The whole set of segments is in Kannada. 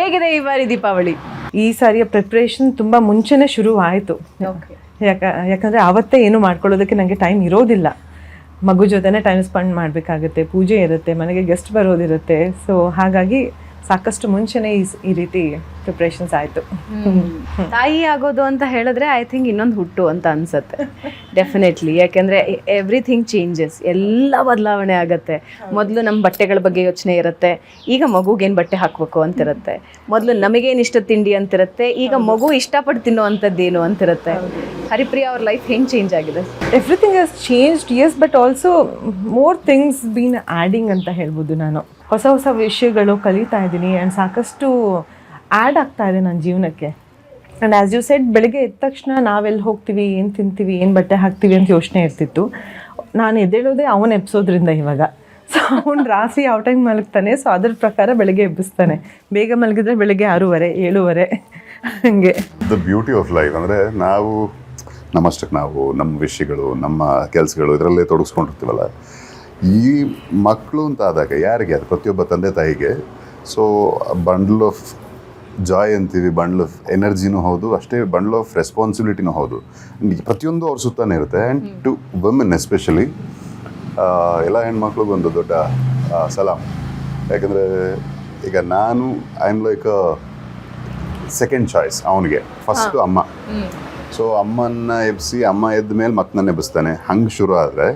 ಹೇಗಿದೆ ಈ ಬಾರಿ ದೀಪಾವಳಿ? ಈ ಸಾರಿಯ ಪ್ರಿಪ್ರೇಷನ್ ತುಂಬ ಮುಂಚೆನೇ ಶುರು ಆಯಿತು. ಯಾಕಂದರೆ ಆವತ್ತೇ ಏನು ಮಾಡ್ಕೊಳ್ಳೋದಕ್ಕೆ ನನಗೆ ಟೈಮ್ ಇರೋದಿಲ್ಲ. ಮಗು ಜೊತೆನೇ ಟೈಮ್ ಸ್ಪೆಂಡ್ ಮಾಡಬೇಕಾಗುತ್ತೆ, ಪೂಜೆ ಇರುತ್ತೆ, ಮನೆಗೆ ಗೆಸ್ಟ್ ಬರೋದಿರುತ್ತೆ. ಸೊ ಹಾಗಾಗಿ ಸಾಕಷ್ಟು ಮುಂಚೆನೇ ಈ ರೀತಿ ಪ್ರಿಪ್ರೇಷನ್ಸ್ ಆಯಿತು. ತಾಯಿ ಆಗೋದು ಅಂತ ಹೇಳಿದ್ರೆ ಐ ಥಿಂಕ್ ಇನ್ನೊಂದು ಹುಟ್ಟು ಅಂತ ಅನ್ಸುತ್ತೆ ಡೆಫಿನೆಟ್ಲಿ. ಯಾಕೆಂದರೆ ಎವ್ರಿಥಿಂಗ್ ಚೇಂಜಸ್, ಎಲ್ಲ ಬದಲಾವಣೆ ಆಗುತ್ತೆ. ಮೊದಲು ನಮ್ಮ ಬಟ್ಟೆಗಳ ಬಗ್ಗೆ ಯೋಚನೆ ಇರುತ್ತೆ, ಈಗ ಮಗುಗೇನು ಬಟ್ಟೆ ಹಾಕಬೇಕು ಅಂತಿರುತ್ತೆ. ಮೊದಲು ನಮಗೇನು ಇಷ್ಟ ತಿಂಡಿ ಅಂತಿರುತ್ತೆ, ಈಗ ಮಗು ಇಷ್ಟಪಟ್ಟು ತಿನ್ನುವಂಥದ್ದೇನು ಅಂತಿರುತ್ತೆ. ಹರಿಪ್ರಿಯಾ ಅವ್ರ ಲೈಫ್ ಹೆಂಗೆ ಚೇಂಜ್ ಆಗಿದೆ? Everything has changed, yes, but also more things been adding ಅಂತ ಹೇಳ್ಬೋದು. ನಾನು ಹೊಸ ಹೊಸ ವಿಷಯಗಳು ಕಲಿತಾ ಇದ್ದೀನಿ ಆ್ಯಂಡ್ ಸಾಕಷ್ಟು ಆ್ಯಡ್ ಆಗ್ತಾ ಇದೆ ನನ್ನ ಜೀವನಕ್ಕೆ. ಆ್ಯಂಡ್ ಆ್ಯಸ್ ಯು ಸೆಡ್, ಬೆಳಗ್ಗೆ ಎದ್ದ ತಕ್ಷಣ ನಾವೆಲ್ಲಿ ಹೋಗ್ತೀವಿ, ಏನು ತಿಂತೀವಿ, ಏನು ಬಟ್ಟೆ ಹಾಕ್ತೀವಿ ಅಂತ ಯೋಚನೆ ಇರ್ತಿತ್ತು. ನಾನು ಎದ್ದೇಳೋದೇ ಅವನು ಎಬ್ಸೋದ್ರಿಂದ ಇವಾಗ. ಸೊ ಅವ್ನು ರಾತ್ರಿ ಯಾವ ಟೈಮ್ ಮಲಗ್ತಾನೆ, ಸೊ ಅದ್ರ ಪ್ರಕಾರ ಬೆಳಗ್ಗೆ ಎಬ್ಬಿಸ್ತಾನೆ. ಬೇಗ ಮಲಗಿದ್ರೆ ಬೆಳಗ್ಗೆ 6:30 7:30 ಹಾಗೆ. ದ ಬ್ಯೂಟಿ ಆಫ್ ಲೈಫ್ ಅಂದರೆ ನಾವು ನಮ್ಮಷ್ಟಕ್ಕೆ ನಾವು ನಮ್ಮ ವಿಷಯಗಳು, ನಮ್ಮ ಕೆಲಸಗಳು ಇದರಲ್ಲೇ ತೊಡಗಿಸ್ಕೊಂಡಿರ್ತೀವಲ್ಲ. ಈ ಮಕ್ಕಳು ಅಂತ ಆದಾಗ ಯಾರಿಗೆ ಅದು ಪ್ರತಿಯೊಬ್ಬ ತಂದೆ ತಾಯಿಗೆ ಸೊ ಬಂಡಲ್ ಆಫ್ ಜಾಯ್ ಅಂತೀವಿ, ಬಂಡಲ್ ಆಫ್ ಎನರ್ಜಿನೂ ಹೌದು, ಅಷ್ಟೇ ಬಂಡಲ್ ಆಫ್ ರೆಸ್ಪಾನ್ಸಿಬಿಲಿಟಿನೂ ಹೌದು. ಪ್ರತಿಯೊಂದು ಅವ್ರ ಸುತ್ತಾನೆ ಇರುತ್ತೆ. ಆ್ಯಂಡ್ ಟು ವುಮೆನ್ ಎಸ್ಪೆಷಲಿ ಎಲ್ಲ ಹೆಣ್ಮಕ್ಳಿಗೆ ಒಂದು ದೊಡ್ಡ ಸಲಾಮ್. ಯಾಕಂದರೆ ಈಗ ನಾನು I am like second choice ಅವನಿಗೆ. ಫಸ್ಟು ಅಮ್ಮ. ಸೊ ಅಮ್ಮನ್ನ ಎಬ್ಬಿಸಿ, ಅಮ್ಮ ಎದ್ದ ಮೇಲೆ ಮಕ್ಕಳನ್ನ ಎಬ್ಬಿಸ್ತಾನೆ. ಹಂಗೆ ಶುರು ಆದರೆ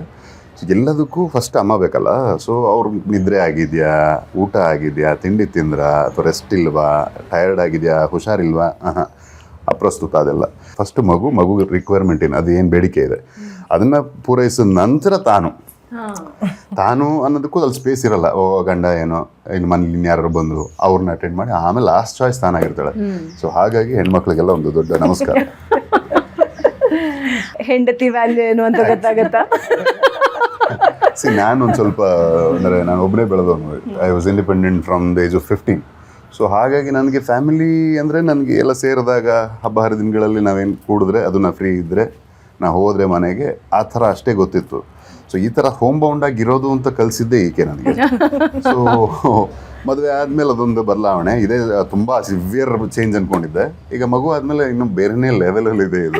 ಎಲ್ಲದಕ್ಕೂ ಫಸ್ಟ್ ಅಮ್ಮ ಬೇಕಲ್ಲ. ಸೊ ಅವ್ರು ನಿದ್ರೆ ಆಗಿದೆಯಾ, ಊಟ ಆಗಿದೆಯಾ, ತಿಂಡಿ ತಿಂದ್ರಾ, ಅಥವಾ ರೆಸ್ಟ್ ಇಲ್ವಾ, ಟಯರ್ಡ್ ಆಗಿದೆಯಾ, ಹುಷಾರಿಲ್ವಾ, ಅಪ್ರಸ್ತುತ ಅದೆಲ್ಲ. ಫಸ್ಟ್ ಮಗು ರಿಕ್ವೈರ್ಮೆಂಟ್ ಏನು, ಅದು ಏನು ಬೇಡಿಕೆ ಇದೆ ಅದನ್ನು ಪೂರೈಸಿದ ನಂತರ ತಾನು ಅನ್ನೋದಕ್ಕೂ ಅಲ್ಲಿ ಸ್ಪೇಸ್ ಇರಲ್ಲ. ಓ ಗಂಡ ಏನೋ ಇನ್ನು ಮನೇಲಿ ಇನ್ಯಾರು ಬಂದರು ಅವ್ರನ್ನ ಅಟೆಂಡ್ ಮಾಡಿ ಆಮೇಲೆ ಲಾಸ್ಟ್ ಚಾಯ್ಸ್ ತಾನಾಗಿರ್ತಾಳೆ. ಸೊ ಹಾಗಾಗಿ ಹೆಣ್ಮಕ್ಳಿಗೆಲ್ಲ ಒಂದು ದೊಡ್ಡ ನಮಸ್ಕಾರ. ಹೆಂಡತಿ ವ್ಯಾಲ್ಯೂ ಏನು ಅಂತ ಗೊತ್ತಾಗತ್ತಾ? ನಾನು ಒಂದು ಸ್ವಲ್ಪ ಅಂದರೆ ನಾನು ಒಬ್ಬನೇ ಬೆಳೆದವನು. I was independent from the age of 15. So ಹಾಗಾಗಿ ನನಗೆ ಫ್ಯಾಮಿಲಿ ಅಂದರೆ ನನಗೆ ಎಲ್ಲ ಸೇರಿದಾಗ ಹಬ್ಬ ಹರಿದಿನಗಳಲ್ಲಿ ನಾವೇನು ಕೂಡಿದ್ರೆ ಅದು ನಾ ಫ್ರೀ ಇದ್ದರೆ ನಾ ಹೋದರೆ ಮನೆಗೆ ಆ ಥರ ಅಷ್ಟೇ ಗೊತ್ತಿತ್ತು. ಸೊ ಈ ಥರ ಹೋಮ್ ಬೌಂಡಾಗಿರೋದು ಅಂತ ಕಲಿಸಿದ್ದೆ ಈಕೆ ನನಗೆ. ಸೊ ಮದುವೆ ಆದಮೇಲೆ ಅದೊಂದು ಬದಲಾವಣೆ ಇದೆ, ತುಂಬ ಸಿವಿಯರ್ ಚೇಂಜ್ ಅಂದ್ಕೊಂಡಿದ್ದೆ. ಈಗ ಮಗು ಆದಮೇಲೆ ಇನ್ನೂ ಬೇರೆನೇ ಲೆವೆಲಲ್ಲಿದೆ ಇದು.